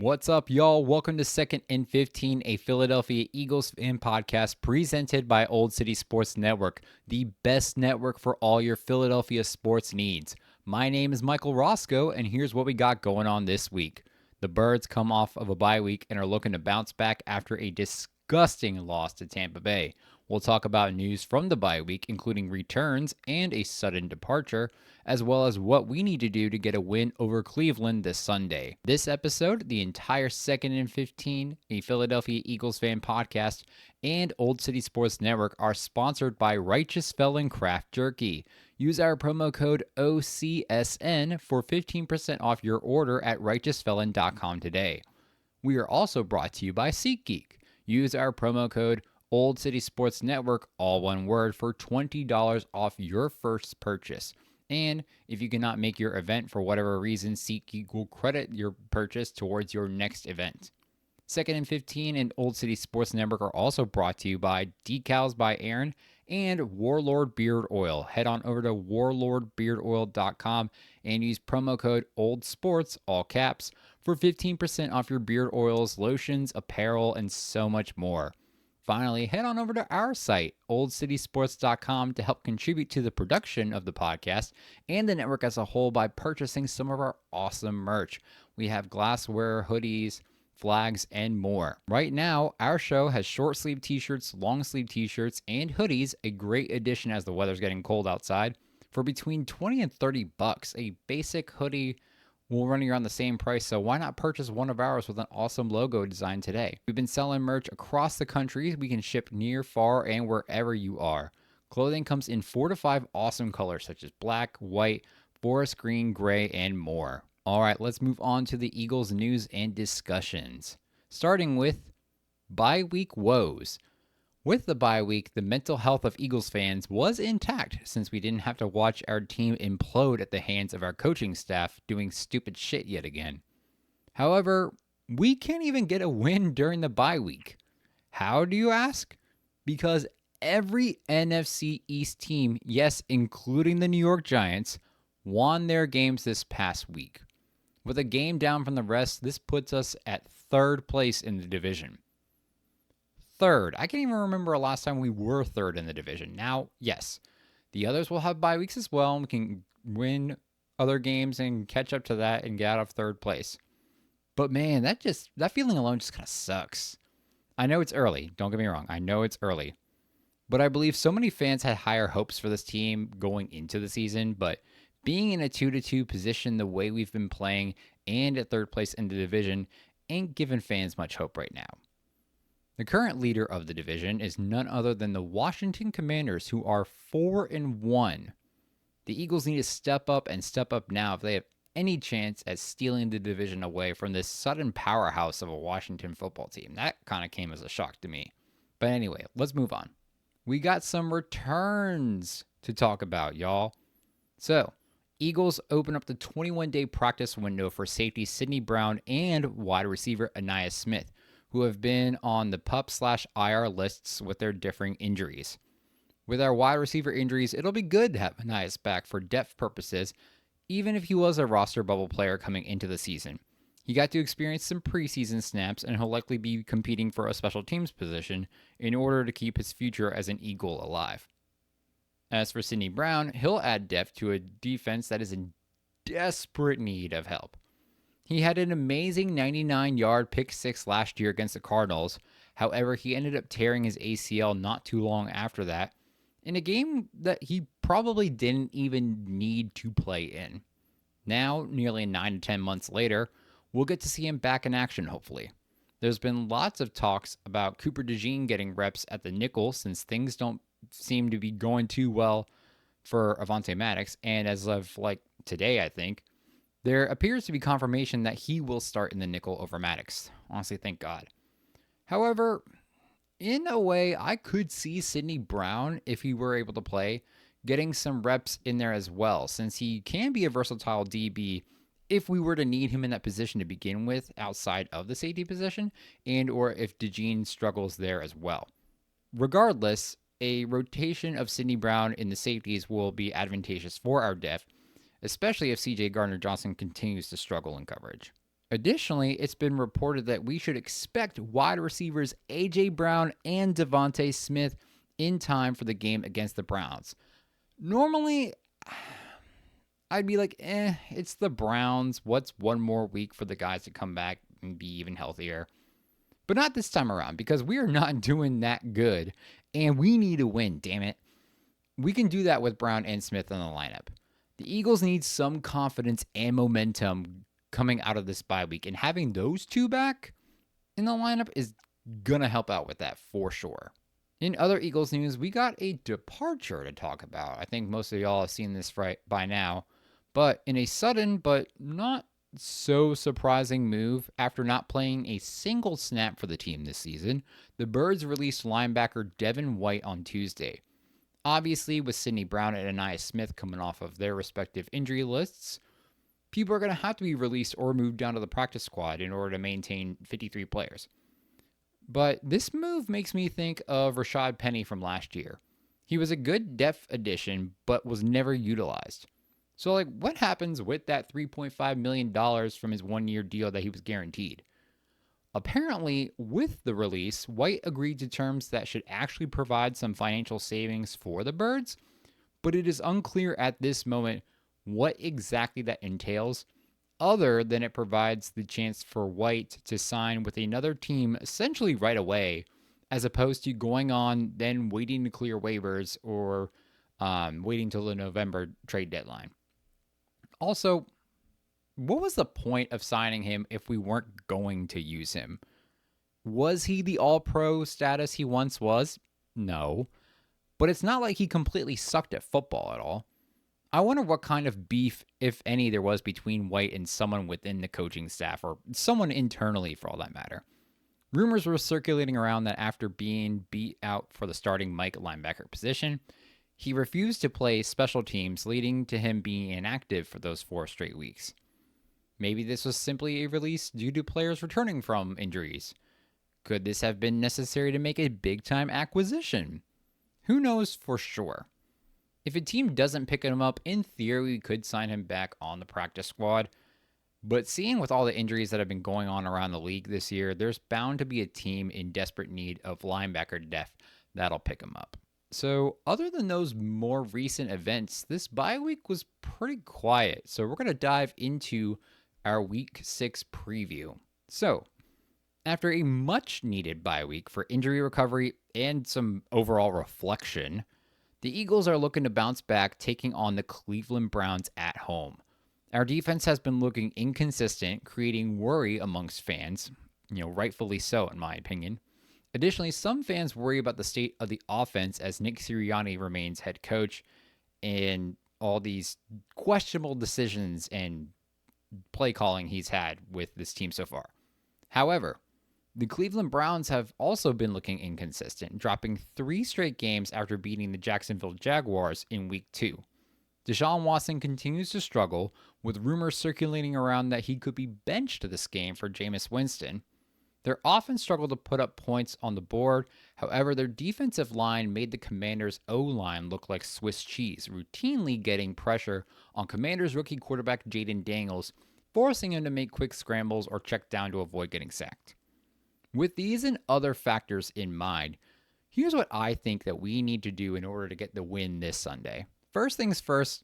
What's up, y'all? Welcome to 2nd and 15, a Philadelphia Eagles fan podcast presented by Old City Sports Network, the best network for all your Philadelphia sports needs. My name is Michael Roscoe, and here's what we got going on this week. The Birds come off of a bye week and are looking to bounce back after a disgusting loss to Tampa Bay. We'll talk about news from the bye week, including returns and a sudden departure, as well as what we need to do to get a win over Cleveland this Sunday. This episode, the entire 2nd and 15, a Philadelphia Eagles fan podcast, and Old City Sports Network are sponsored by Righteous Felon Craft Jerky. Use our promo code OCSN for 15% off your order at righteousfelon.com today. We are also brought to you by SeatGeek. Use our promo code Old City Sports Network, all one word, for $20 off your first purchase. And if you cannot make your event for whatever reason, SeatGeek will credit your purchase towards your next event. 2nd and 15 and Old City Sports Network are also brought to you by Decals by Aaron and Warlord Beard Oil. Head on over to warlordbeardoil.com and use promo code OLDSPORTS, all caps, for 15% off your beard oils, lotions, apparel, and so much more. Finally, head on over to our site, oldcitysports.com, to help contribute to the production of the podcast and the network as a whole by purchasing some of our awesome merch. We have glassware, hoodies, flags, and more. Right now, our show has short sleeve t-shirts, long sleeve t-shirts, and hoodies, a great addition as the weather's getting cold outside, for between $20 and $30. A basic hoodie will run you around the same price, so why not purchase one of ours with an awesome logo design today? We've been selling merch across the country. We can ship near, far, and wherever you are. Clothing comes in 4 to 5 awesome colors such as black, white, forest green, gray, and more. All right, let's move on to the Eagles news and discussions. Starting with bye week woes. With the bye week, the mental health of Eagles fans was intact since we didn't have to watch our team implode at the hands of our coaching staff doing stupid shit yet again. However, we can't even get a win during the bye week. How, do you ask? Because every NFC East team, yes, including the New York Giants, won their games this past week. With a game down from the rest, this puts us at 3rd place in the division. 3rd. I can't even remember a last time we were 3rd in the division. Now, yes, the others will have bye weeks as well, and we can win other games and catch up to that and get out of 3rd place. But man, that feeling alone just kind of sucks. I know it's early. Don't get me wrong. I know it's early. But I believe so many fans had higher hopes for this team going into the season, but being in a 2-2 position the way we've been playing and at 3rd place in the division ain't giving fans much hope right now. The current leader of the division is none other than the Washington Commanders, who are 4-1. The Eagles need to step up and step up now if they have any chance at stealing the division away from this sudden powerhouse of a Washington football team. That kind of came as a shock to me. But anyway, let's move on. We got some returns to talk about, y'all. So, Eagles open up the 21-day practice window for safety Sidney Brown and wide receiver Anaya Smith, who have been on the PUP/IR lists with their differing injuries. With our wide receiver injuries, it'll be good to have Anais back for depth purposes, even if he was a roster bubble player coming into the season. He got to experience some preseason snaps, and he'll likely be competing for a special teams position in order to keep his future as an Eagle alive. As for Sidney Brown, he'll add depth to a defense that is in desperate need of help. He had an amazing 99-yard pick six last year against the Cardinals. However, he ended up tearing his ACL not too long after that, in a game that he probably didn't even need to play in. Now, nearly 9 to 10 months later, we'll get to see him back in action, hopefully. There's been lots of talks about Cooper DeJean getting reps at the nickel since things don't seem to be going too well for Avonte Maddox. And as of today, I think, there appears to be confirmation that he will start in the nickel over Maddox. Honestly, thank God. However, in a way, I could see Sidney Brown, if he were able to play, getting some reps in there as well, since he can be a versatile DB if we were to need him in that position to begin with outside of the safety position, and or if DeJean struggles there as well. Regardless, a rotation of Sidney Brown in the safeties will be advantageous for our depth, especially if CJ Gardner-Johnson continues to struggle in coverage. Additionally, it's been reported that we should expect wide receivers A.J. Brown and Devontae Smith in time for the game against the Browns. Normally, I'd be like, it's the Browns. What's one more week for the guys to come back and be even healthier? But not this time around, because we are not doing that good, and we need to win, damn it. We can do that with Brown and Smith in the lineup. The Eagles need some confidence and momentum coming out of this bye week, and having those two back in the lineup is going to help out with that for sure. In other Eagles news, we got a departure to talk about. I think most of y'all have seen this by now, but in a sudden but not so surprising move, after not playing a single snap for the team this season, the Birds released linebacker Devin White on Tuesday. Obviously, with Sidney Brown and Aniyah Smith coming off of their respective injury lists, people are going to have to be released or moved down to the practice squad in order to maintain 53 players. But this move makes me think of Rashad Penny from last year. He was a good depth addition, but was never utilized. So, what happens with that $3.5 million from his one-year deal that he was guaranteed? Apparently, with the release, White agreed to terms that should actually provide some financial savings for the Birds, but it is unclear at this moment what exactly that entails, other than it provides the chance for White to sign with another team essentially right away, as opposed to going on then waiting to clear waivers or waiting till the November trade deadline. Also, what was the point of signing him if we weren't going to use him? Was he the all-pro status he once was? No. But it's not like he completely sucked at football at all. I wonder what kind of beef, if any, there was between White and someone within the coaching staff, or someone internally for all that matter. Rumors were circulating around that after being beat out for the starting Mike linebacker position, he refused to play special teams, leading to him being inactive for those 4 straight weeks. Maybe this was simply a release due to players returning from injuries. Could this have been necessary to make a big-time acquisition? Who knows for sure? If a team doesn't pick him up, in theory, we could sign him back on the practice squad. But seeing with all the injuries that have been going on around the league this year, there's bound to be a team in desperate need of linebacker depth that'll pick him up. So other than those more recent events, this bye week was pretty quiet. So we're going to dive into our Week 6 preview. So, after a much-needed bye week for injury recovery and some overall reflection, the Eagles are looking to bounce back, taking on the Cleveland Browns at home. Our defense has been looking inconsistent, creating worry amongst fans, rightfully so in my opinion. Additionally, some fans worry about the state of the offense as Nick Sirianni remains head coach and all these questionable decisions and play calling he's had with this team so far. However, the Cleveland Browns have also been looking inconsistent, dropping 3 straight games after beating the Jacksonville Jaguars in Week 2. Deshaun Watson continues to struggle, with rumors circulating around that he could be benched this game for Jameis Winston. Their offense struggled to put up points on the board. However, their defensive line made the Commanders' O-line look like Swiss cheese, routinely getting pressure on Commanders' rookie quarterback Jaden Daniels, forcing him to make quick scrambles or check down to avoid getting sacked. With these and other factors in mind, here's what I think that we need to do in order to get the win this Sunday. First things first,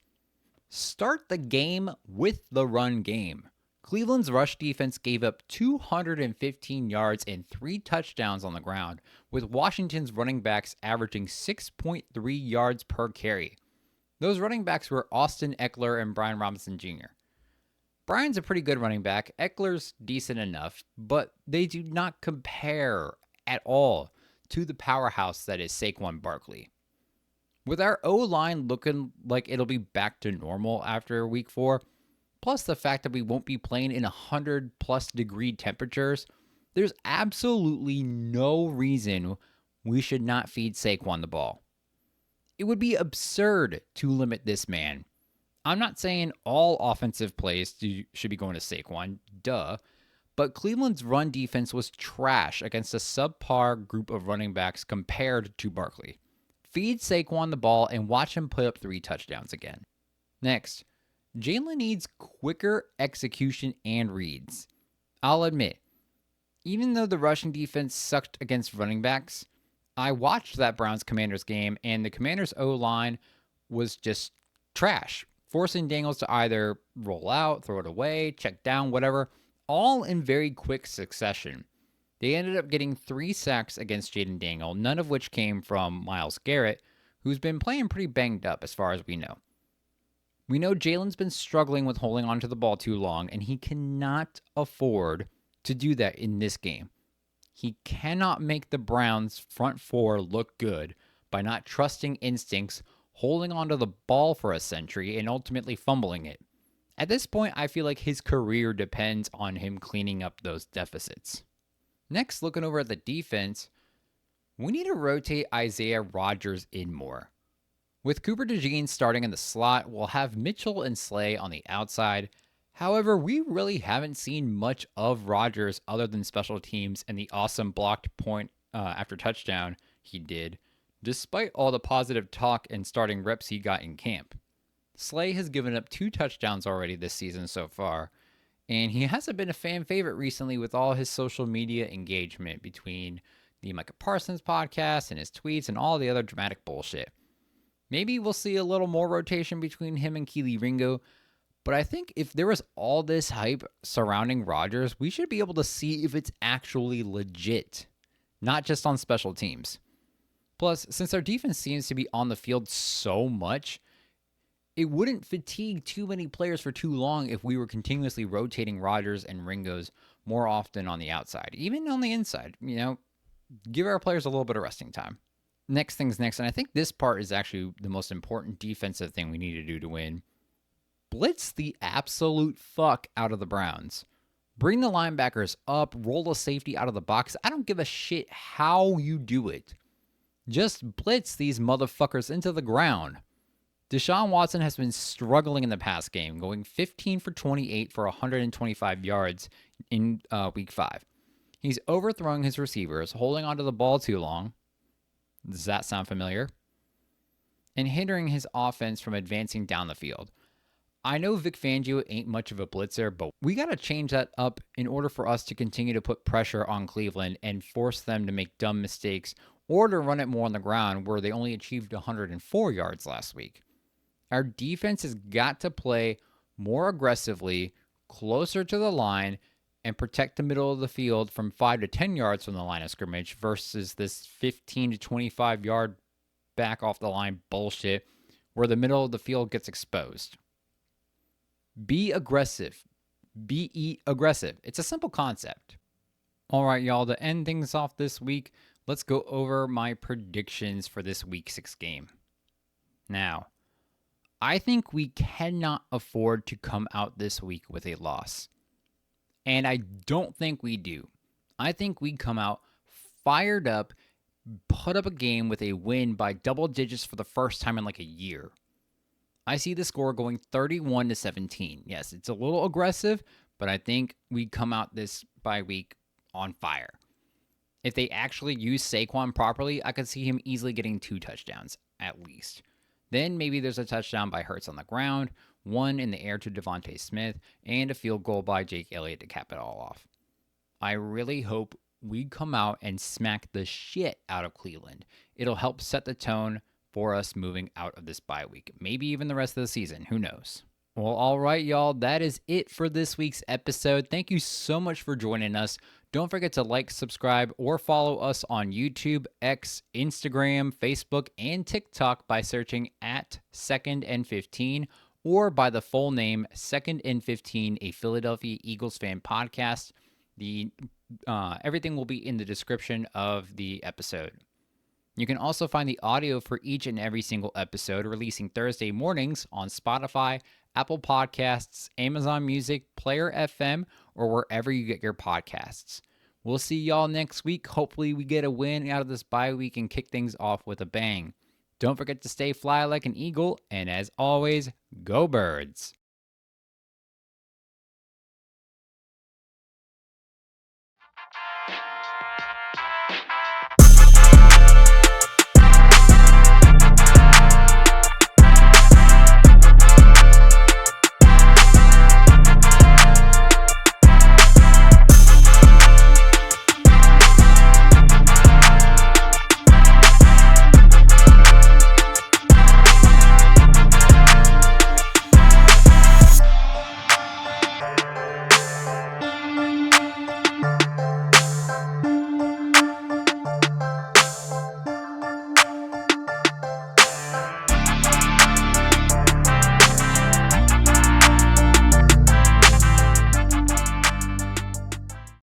start the game with the run game. Cleveland's rush defense gave up 215 yards and 3 touchdowns on the ground, with Washington's running backs averaging 6.3 yards per carry. Those running backs were Austin Eckler and Brian Robinson Jr. Brian's a pretty good running back. Eckler's decent enough, but they do not compare at all to the powerhouse that is Saquon Barkley. With our O-line looking like it'll be back to normal after week 4, plus the fact that we won't be playing in 100+ degree temperatures, there's absolutely no reason we should not feed Saquon the ball. It would be absurd to limit this man. I'm not saying all offensive plays should be going to Saquon, duh, but Cleveland's run defense was trash against a subpar group of running backs compared to Barkley. Feed Saquon the ball and watch him put up 3 touchdowns again. Next, Jalen needs quicker execution and reads. I'll admit, even though the rushing defense sucked against running backs, I watched that Browns-Commanders game, and the Commanders' O-line was just trash, forcing Daniels to either roll out, throw it away, check down, whatever, all in very quick succession. They ended up getting 3 sacks against Jaden Daniel, none of which came from Myles Garrett, who's been playing pretty banged up as far as we know. We know Jalen's been struggling with holding onto the ball too long, and he cannot afford to do that in this game. He cannot make the Browns' front 4 look good by not trusting instincts, holding onto the ball for a century, and ultimately fumbling it. At this point, I feel like his career depends on him cleaning up those deficits. Next, looking over at the defense, we need to rotate Isaiah Rodgers in more. With Cooper DeJean starting in the slot, we'll have Mitchell and Slay on the outside. However, we really haven't seen much of Rodgers other than special teams and the awesome blocked point after touchdown he did, despite all the positive talk and starting reps he got in camp. Slay has given up 2 touchdowns already this season so far, and he hasn't been a fan favorite recently with all his social media engagement between the Micah Parsons podcast and his tweets and all the other dramatic bullshit. Maybe we'll see a little more rotation between him and Keely Ringo, but I think if there was all this hype surrounding Rodgers, we should be able to see if it's actually legit, not just on special teams. Plus, since our defense seems to be on the field so much, it wouldn't fatigue too many players for too long if we were continuously rotating Rodgers and Ringos more often on the outside, even on the inside. Give our players a little bit of resting time. Next thing's next, and I think this part is actually the most important defensive thing we need to do to win. Blitz the absolute fuck out of the Browns. Bring the linebackers up, roll a safety out of the box. I don't give a shit how you do it. Just blitz these motherfuckers into the ground. Deshaun Watson has been struggling in the pass game, going 15 for 28 for 125 yards in week 5. He's overthrowing his receivers, holding onto the ball too long. Does that sound familiar? And hindering his offense from advancing down the field. I know Vic Fangio ain't much of a blitzer, but we got to change that up in order for us to continue to put pressure on Cleveland and force them to make dumb mistakes or to run it more on the ground where they only achieved 104 yards last week. Our defense has got to play more aggressively, closer to the line, and protect the middle of the field from 5 to 10 yards from the line of scrimmage versus this 15 to 25 yard back off the line bullshit where the middle of the field gets exposed. Be aggressive. Be aggressive. It's a simple concept. All right, y'all, to end things off this week, let's go over my predictions for this week 6 game. Now, I think we cannot afford to come out this week with a loss. And I don't think we do. I think we come out fired up, put up a game with a win by double digits for the first time in like a year. I see the score going 31-17. Yes, it's a little aggressive, but I think we come out this bye week on fire. If they actually use Saquon properly, I could see him easily getting 2 touchdowns at least. Then maybe there's a touchdown by Hurts on the ground, 1 in the air to Devontae Smith, and a field goal by Jake Elliott to cap it all off. I really hope we come out and smack the shit out of Cleveland. It'll help set the tone for us moving out of this bye week. Maybe even the rest of the season. Who knows? Well, all right, y'all. That is it for this week's episode. Thank you so much for joining us. Don't forget to like, subscribe, or follow us on YouTube, X, Instagram, Facebook, and TikTok by searching at 2nd and 15, or by the full name, Second and 15, a Philadelphia Eagles fan podcast. Everything will be in the description of the episode. You can also find the audio for each and every single episode releasing Thursday mornings on Spotify, Apple Podcasts, Amazon Music, Player FM, or wherever you get your podcasts. We'll see y'all next week. Hopefully we get a win out of this bye week and kick things off with a bang. Don't forget to stay fly like an eagle, and as always, go Birds!